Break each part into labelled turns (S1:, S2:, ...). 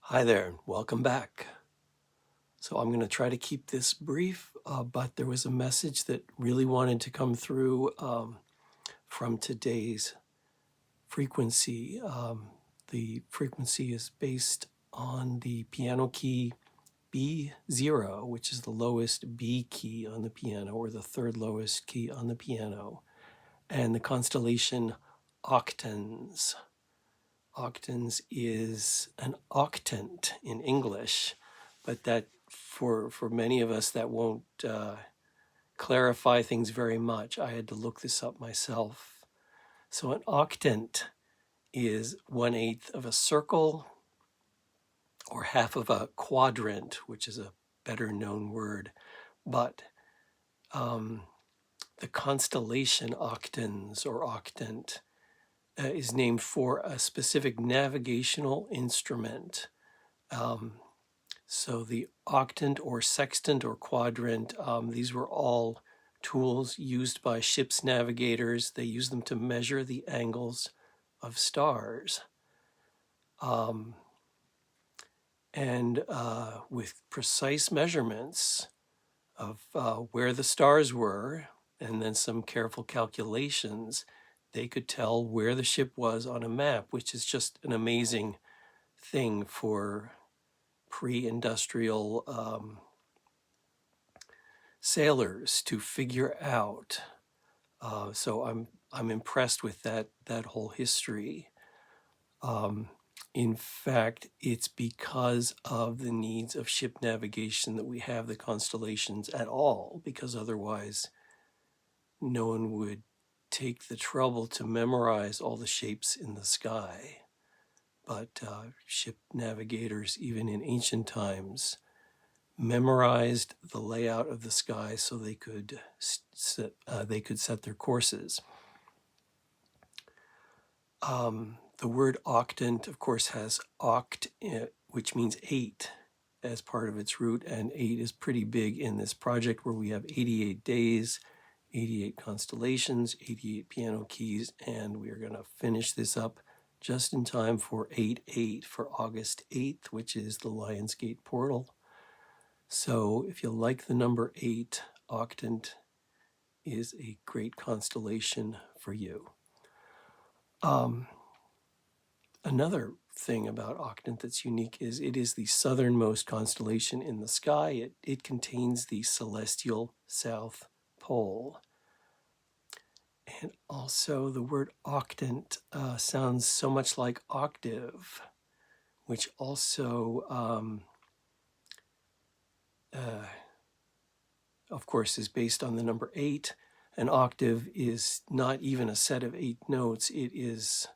S1: Hi there, welcome back. So I'm going to try to keep this brief, but there was a message that really wanted to come through from today's frequency. The frequency is based on the piano key B0, which is the lowest B key on the piano, or the third lowest key on the piano, and the constellation Octans. Octans is an octant in English, but that for many of us that won't clarify things very much. I had to look this up myself. So an octant is 1/8 of a circle or half of a quadrant, which is a better known word. But the constellation octans or octant is named for a specific navigational instrument. So the octant or sextant or quadrant, these were all tools used by ship's navigators. They used them to measure the angles of stars. And with precise measurements of where the stars were, and then some careful calculations, they could tell where the ship was on a map, which is just an amazing thing for pre-industrial sailors to figure out. So I'm impressed with that whole history. In fact, it's because of the needs of ship navigation that we have the constellations at all, because otherwise no one would take the trouble to memorize all the shapes in the sky. But ship navigators, even in ancient times, memorized the layout of the sky so they could set their courses. The word octant, of course, has oct, which means 8, as part of its root, and 8 is pretty big in this project where we have 88 days, 88 constellations, 88 piano keys, and we are going to finish this up just in time for 8/8 for August 8th, which is the Lionsgate portal. So if you like the number 8, octant is a great constellation for you. Another thing about octant that's unique is it is the southernmost constellation in the sky. It contains the celestial South Pole. And also the word octant sounds so much like octave, which also of course, is based on the number 8. An octave is not even a set of 8 notes. It is,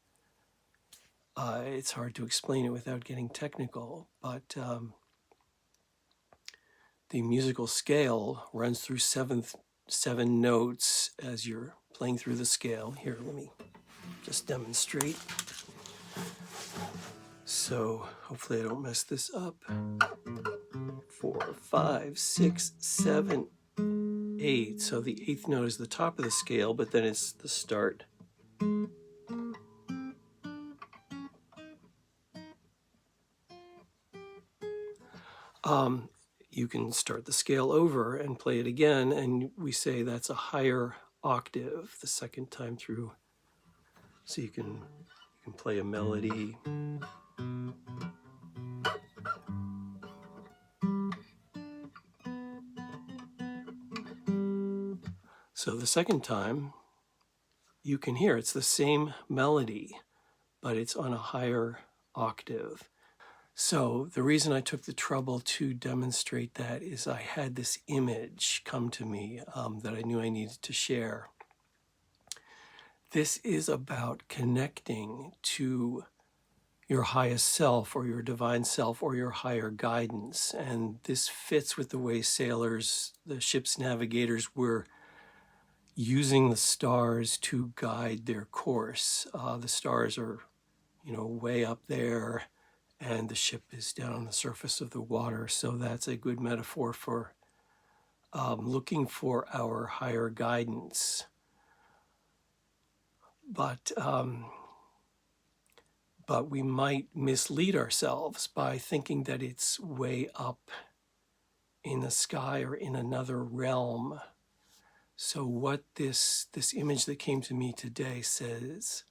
S1: it's hard to explain it without getting technical, but the musical scale runs through 7 notes as you're playing through the scale. Here, let me just demonstrate. So hopefully I don't mess this up. 4, 5, 6, 7, 8. So the 8th note is the top of the scale, but then it's the start. You can start the scale over and play it again, and we say that's a higher octave the second time through. So you can play a melody. So the second time, you can hear it's the same melody, but it's on a higher octave. So the reason I took the trouble to demonstrate that is I had this image come to me that I knew I needed to share. This is about connecting to your highest self or your divine self or your higher guidance. And this fits with the way sailors, the ship's navigators, were using the stars to guide their course. The stars are, way up there, and the ship is down on the surface of the water. So that's a good metaphor for looking for our higher but we might mislead ourselves by thinking that it's way up in the sky or in another realm. So what this image that came to me today says,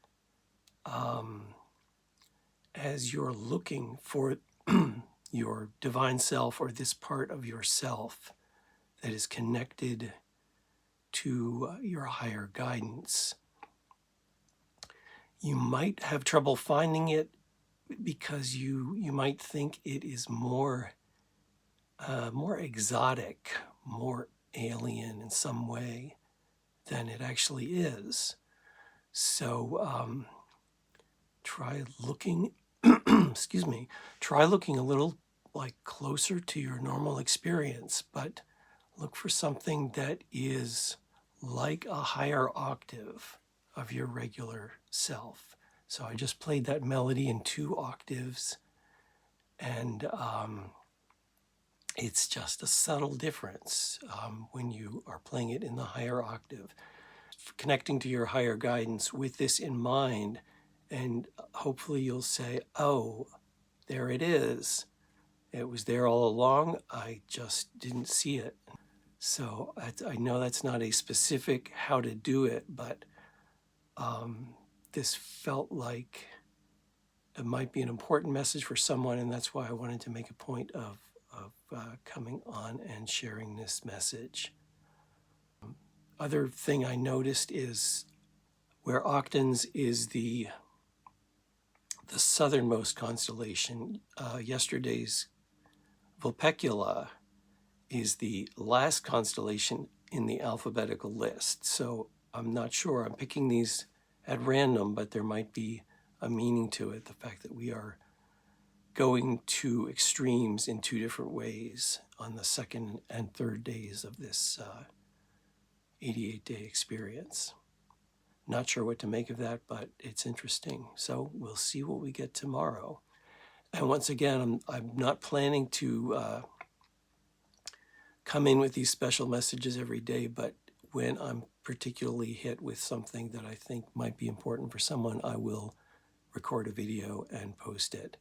S1: as you're looking for your divine self or this part of yourself that is connected to your higher guidance, you might have trouble finding it because you might think it is more exotic, more alien in some way than it actually is. So try looking, excuse me, try looking a little like closer to your normal experience, but look for something that is like a higher octave of your regular self. So I just played that melody in 2 octaves, and it's just a subtle difference when you are playing it in the higher octave. Connecting to your higher guidance with this in mind, and hopefully you'll say, oh, there it is. It was there all along. I just didn't see it. So I know that's not a specific how to do it, but this felt like it might be an important message for someone, and that's why I wanted to make a point of coming on and sharing this message. Other thing I noticed is where Octans is the southernmost constellation. Yesterday's Vulpecula is the last constellation in the alphabetical list. So I'm not sure. I'm picking these at random, but there might be a meaning to it. The fact that we are going to extremes in 2 different ways on the second and third days of this 88-day experience. Not sure what to make of that, but it's interesting. So we'll see what we get tomorrow. And once again, I'm not planning to come in with these special messages every day, but when I'm particularly hit with something that I think might be important for someone, I will record a video and post it.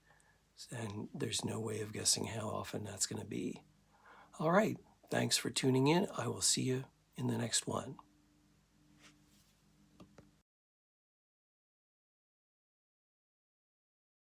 S1: And there's no way of guessing how often that's going to be. All right. Thanks for tuning in. I will see you in the next one.